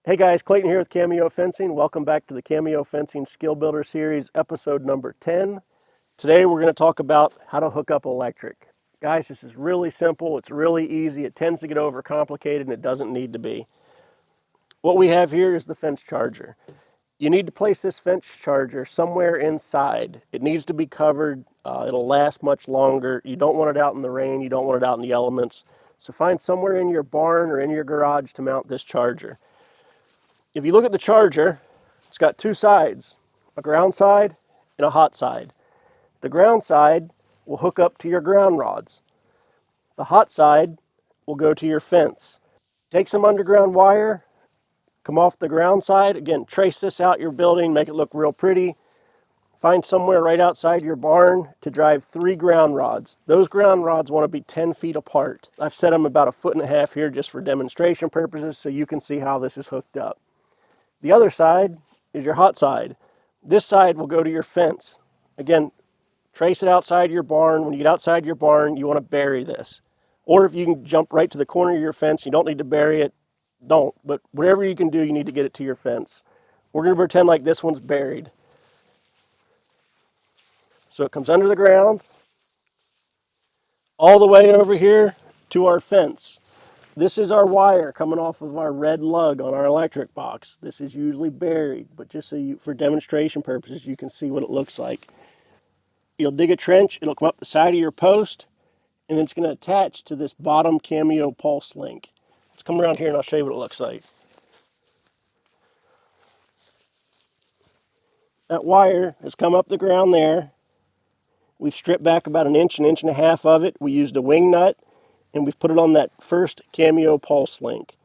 Hey guys, Clayton here with Cameo Fencing. Welcome back to the Cameo Fencing Skill Builder Series, episode number 10. Today we're going to talk about how to hook up electric. Guys, this is really simple. It's really easy. It tends to get overcomplicated and it doesn't need to be. What we have here is the fence charger. You need to place this fence charger somewhere inside. It needs to be covered. It'll last much longer. You don't want it out in the rain. You don't want it out in the elements. So find somewhere in your barn or in your garage to mount this charger. If you look at the charger, it's got two sides, a ground side and a hot side. The ground side will hook up to your ground rods. The hot side will go to your fence. Take some underground wire, come off the ground side. Again, trace this out your building, make it look real pretty. Find somewhere right outside your barn to drive 3 ground rods. Those ground rods want to be 10 feet apart. I've set them about 1.5 feet here just for demonstration purposes so you can see how this is hooked up. The other side is your hot side. This side will go to your fence. Again, trace it outside your barn. When you get outside your barn, you want to bury this. Or if you can jump right to the corner of your fence, you don't need to bury it, don't. But whatever you can do, you need to get it to your fence. We're going to pretend like this one's buried. So it comes under the ground, all the way over here to our fence. This is our wire coming off of our red lug on our electric box. This is usually buried, but just so you, for demonstration purposes, you can see what it looks like. You'll dig a trench, it'll come up the side of your post, and then it's going to attach to this bottom Cameo Pulse link. Let's come around here and I'll show you what it looks like. That wire has come up the ground there. We've stripped back about an inch and a half of it. We used a wing nut, and we've put it on that first Cameo Pulse link.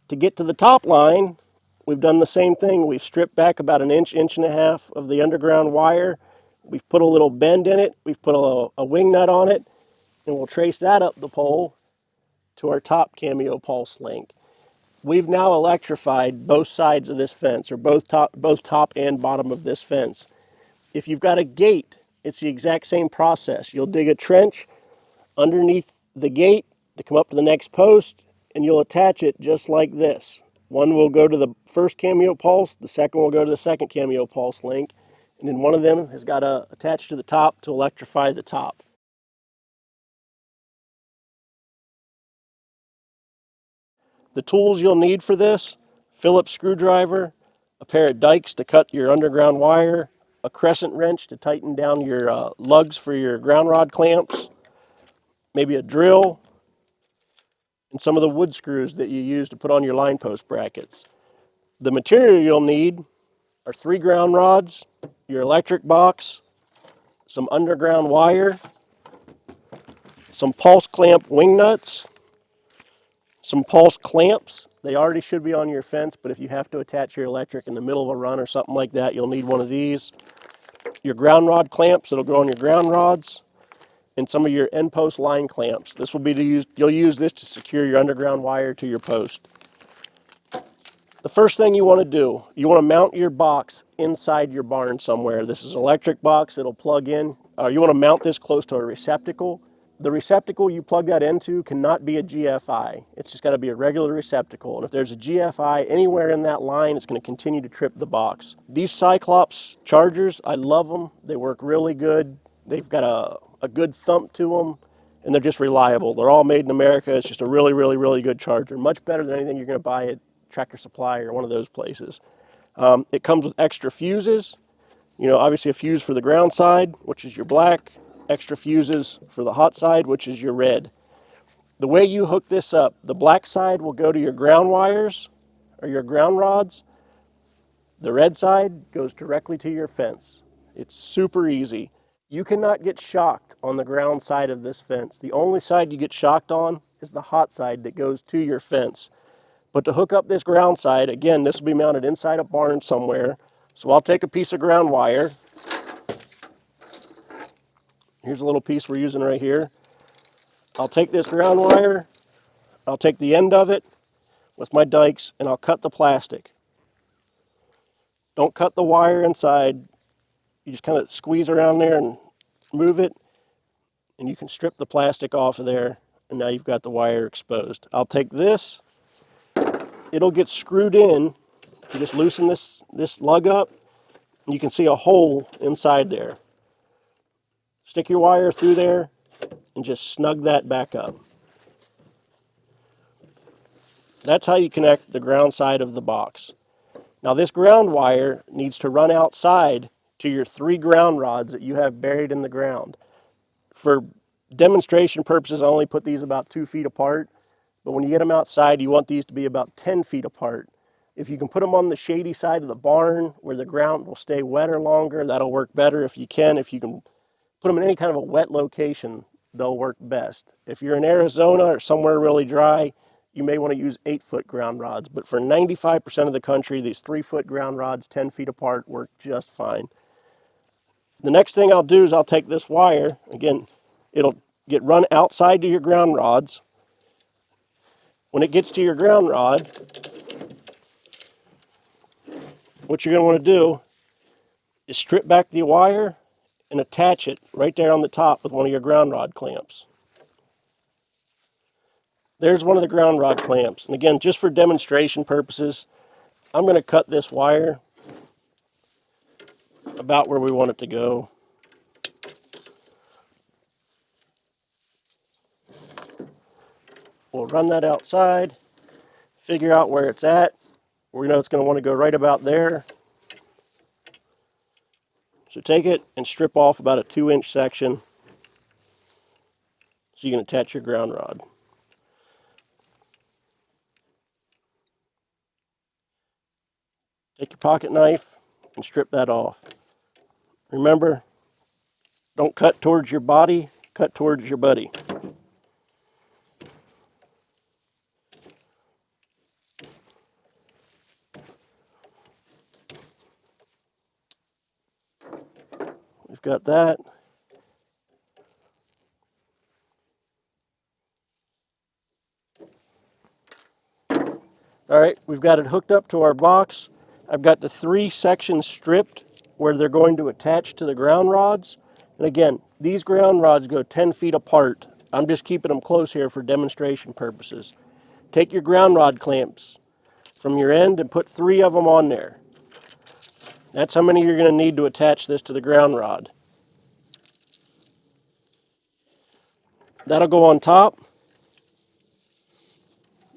To get to the top line, we've done the same thing. We've stripped back about an inch and a half of the underground wire. We've put a little bend in it. We've put a wing nut on it, and we'll trace that up the pole to our top Cameo Pulse link. We've now electrified both sides of this fence, or both top and bottom of this fence. If you've got a gate, it's the exact same process. You'll dig a trench underneath the gate to come up to the next post, and you'll attach it just like this. One will go to the first Cameo Pulse, the second will go to the second Cameo Pulse link, and then one of them has got to attach to the top to electrify the top. The tools you'll need for this: Phillips screwdriver, a pair of dikes to cut your underground wire, a crescent wrench to tighten down your lugs for your ground rod clamps, maybe a drill, and some of the wood screws that you use to put on your line post brackets. The material you'll need are 3 ground rods, your electric box, some underground wire, some pulse clamp wing nuts, some pulse clamps. They already should be on your fence, but if you have to attach your electric in the middle of a run or something like that, you'll need one of these. Your ground rod clamps that'll go on your ground rods, and some of your end post line clamps. This will be you'll use this to secure your underground wire to your post. The first thing you want to do, you want to mount your box inside your barn somewhere. This is an electric box, it'll plug in. You want to mount this close to a receptacle. The receptacle you plug that into cannot be a GFI. It's just got to be a regular receptacle. And if there's a GFI anywhere in that line, it's going to continue to trip the box. These Cyclops Chargers, I love them. They work really good. They've got a good thump to them, and they're just reliable. They're all made in America. It's just a really, really, really good charger. Much better than anything you're going to buy at Tractor Supply or one of those places. It comes with extra fuses. You know, obviously a fuse for the ground side, which is your black. Extra fuses for the hot side, which is your red. The way you hook this up, the black side will go to your ground wires or your ground rods. The red side goes directly to your fence. It's super easy. You cannot get shocked on the ground side of this fence. The only side you get shocked on is the hot side that goes to your fence. But to hook up this ground side, again, this will be mounted inside a barn somewhere. So I'll take a piece of ground wire. Here's a little piece we're using right here. I'll take this ground wire, I'll take the end of it with my dikes, and I'll cut the plastic. Don't cut the wire inside. You just kind of squeeze around there and move it, and you can strip the plastic off of there, and now you've got the wire exposed. I'll take this it'll get screwed in. You just loosen this lug up, and you can see a hole inside there. Stick your wire through there and just snug that back up. That's how you connect the ground side of the box. Now this ground wire needs to run outside to your 3 ground rods that you have buried in the ground. For demonstration purposes, I only put these about 2 feet apart, but when you get them outside, you want these to be about 10 feet apart. If you can put them on the shady side of the barn where the ground will stay wetter longer, that'll work better. If you can put them in any kind of a wet location, they'll work best. If you're in Arizona or somewhere really dry, you may want to use 8-foot ground rods. But for 95% of the country, these 3-foot ground rods, 10 feet apart, work just fine. The next thing I'll do is I'll take this wire. Again, it'll get run outside to your ground rods. When it gets to your ground rod, what you're going to want to do is strip back the wire and attach it right there on the top with one of your ground rod clamps. There's one of the ground rod clamps. And again, just for demonstration purposes, I'm going to cut this wire about where we want it to go. We'll run that outside, figure out where it's at. We know it's going to want to go right about there. So take it and strip off about a 2-inch section so you can attach your ground rod. Take your pocket knife and strip that off. Remember, don't cut towards your body, cut towards your buddy. We've got that. All right, we've got it hooked up to our box. I've got the 3 sections stripped where they're going to attach to the ground rods. And again, these ground rods go 10 feet apart. I'm just keeping them close here for demonstration purposes. Take your ground rod clamps from your end and put 3 of them on there. That's how many you're going to need to attach this to the ground rod. That'll go on top.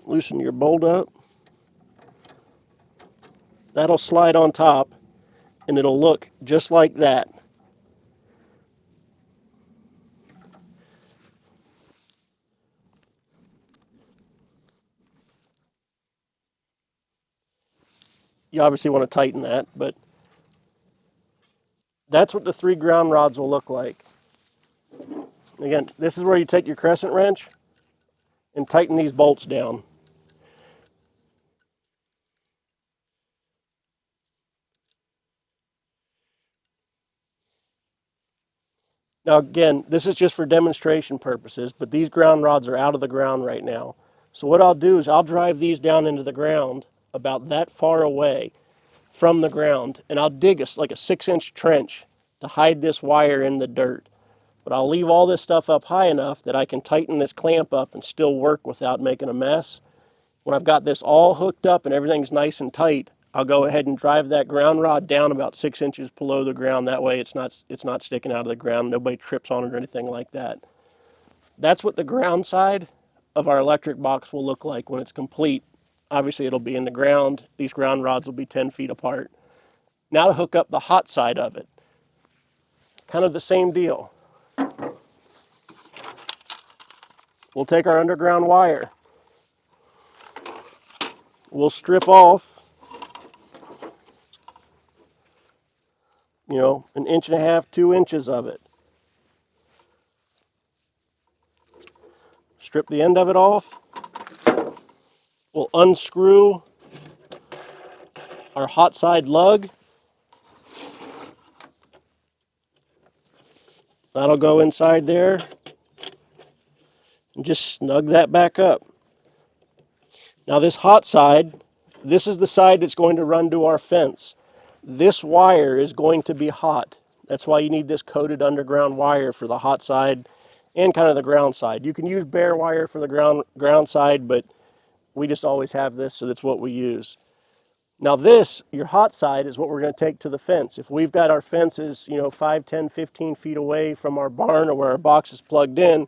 Loosen your bolt up. That'll slide on top, and it'll look just like that. You obviously want to tighten that, but that's what the 3 ground rods will look like. Again, this is where you take your crescent wrench and tighten these bolts down. Now again, this is just for demonstration purposes, but these ground rods are out of the ground right now. So what I'll do is I'll drive these down into the ground about that far away from the ground, and I'll dig like a 6-inch trench to hide this wire in the dirt. But I'll leave all this stuff up high enough that I can tighten this clamp up and still work without making a mess. When I've got this all hooked up and everything's nice and tight, I'll go ahead and drive that ground rod down about 6 inches below the ground. That way it's not sticking out of the ground. Nobody trips on it or anything like that. That's what the ground side of our electric box will look like when it's complete. Obviously it'll be in the ground. These ground rods will be 10 feet apart. Now to hook up the hot side of it. Kind of the same deal. We'll take our underground wire. We'll strip off, 1.5 inches, 2 inches of it. Strip the end of it off. We'll unscrew our hot side lug. That'll go inside there. And just snug that back up. Now this hot side, this is the side that's going to run to our fence. This wire is going to be hot. That's why you need this coated underground wire for the hot side and kind of the ground side. You can use bare wire for the ground side, but We just always have this, so that's what we use. Now this, your hot side, is what we're going to take to the fence. If we've got our fences, 5, 10, 15 feet away from our barn or where our box is plugged in,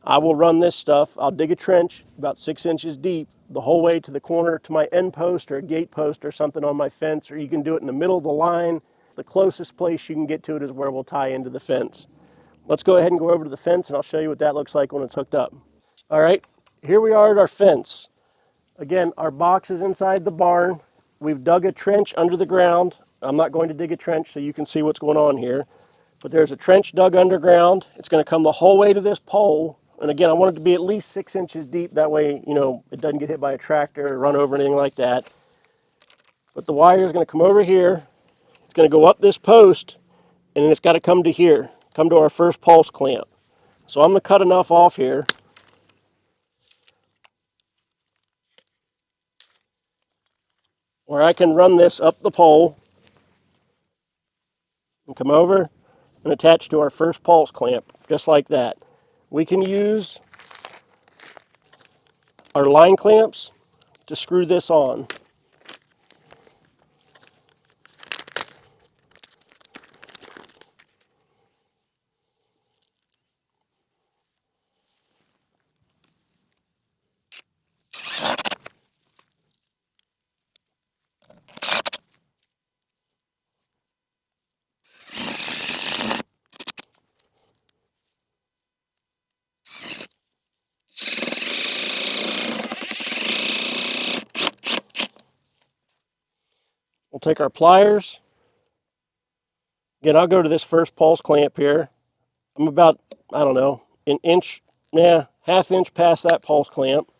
I will run this stuff. I'll dig a trench about 6 inches deep the whole way to the corner to my end post or a gate post or something on my fence, or you can do it in the middle of the line. The closest place you can get to it is where we'll tie into the fence. Let's go ahead and go over to the fence and I'll show you what that looks like when it's hooked up. All right, here we are at our fence. Again, our box is inside the barn. We've dug a trench under the ground. I'm not going to dig a trench so you can see what's going on here. But there's a trench dug underground. It's going to come the whole way to this pole. And again, I want it to be at least 6 inches deep. That way, it doesn't get hit by a tractor or run over anything like that. But the wire is going to come over here. It's going to go up this post, and then it's got to come to here, come to our first pulse clamp. So I'm going to cut enough off here where I can run this up the pole and come over and attach to our first pulse clamp, just like that. We can use our line clamps to screw this on. We'll take our pliers. Again, I'll go to this first pulse clamp here. I'm about, an inch, half inch past that pulse clamp.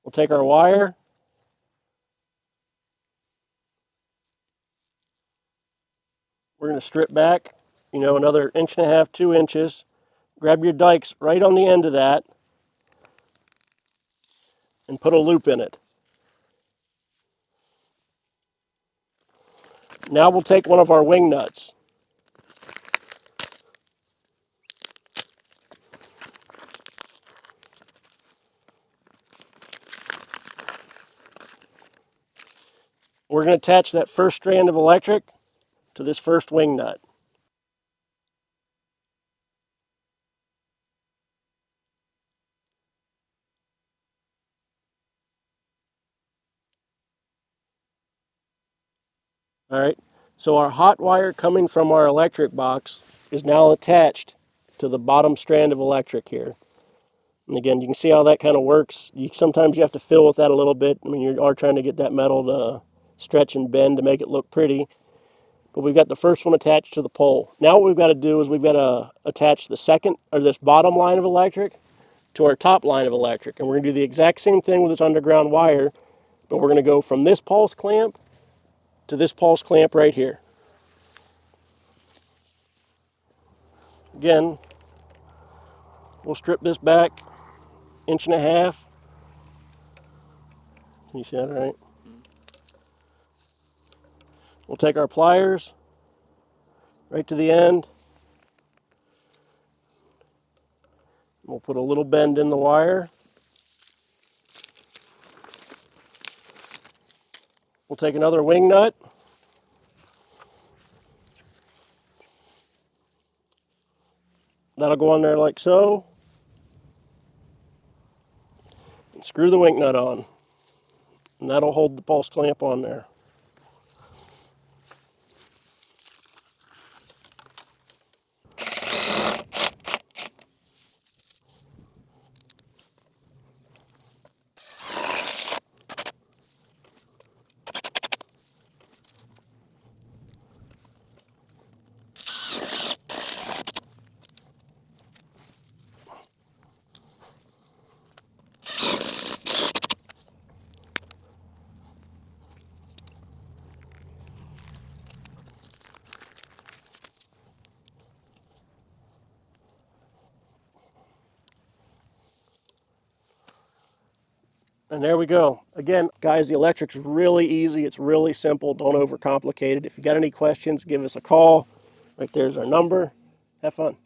We'll take our wire. We're going to strip back, another inch and a half, 2 inches. Grab your dikes right on the end of that and put a loop in it. Now we'll take one of our wing nuts. We're going to attach that first strand of electric to this first wing nut. All right, so our hot wire coming from our electric box is now attached to the bottom strand of electric here. And again, you can see how that kind of works. Sometimes you have to fiddle with that a little bit. You are trying to get that metal to stretch and bend to make it look pretty. But we've got the first one attached to the pole. Now what we've got to do is we've got to attach the second, or this bottom line of electric to our top line of electric. And we're going to do the exact same thing with this underground wire, but we're going to go from this pulse clamp to this pulse clamp right here. Again, we'll strip this back inch and a half. Can you see that all right? We'll take our pliers right to the end. We'll put a little bend in the wire. We'll take another wing nut. That'll go on there like so. And screw the wing nut on. And that'll hold the pulse clamp on there. And there we go. Again, guys, the electric's really easy. It's really simple. Don't overcomplicate it. If you got any questions, give us a call. Right there's our number. Have fun.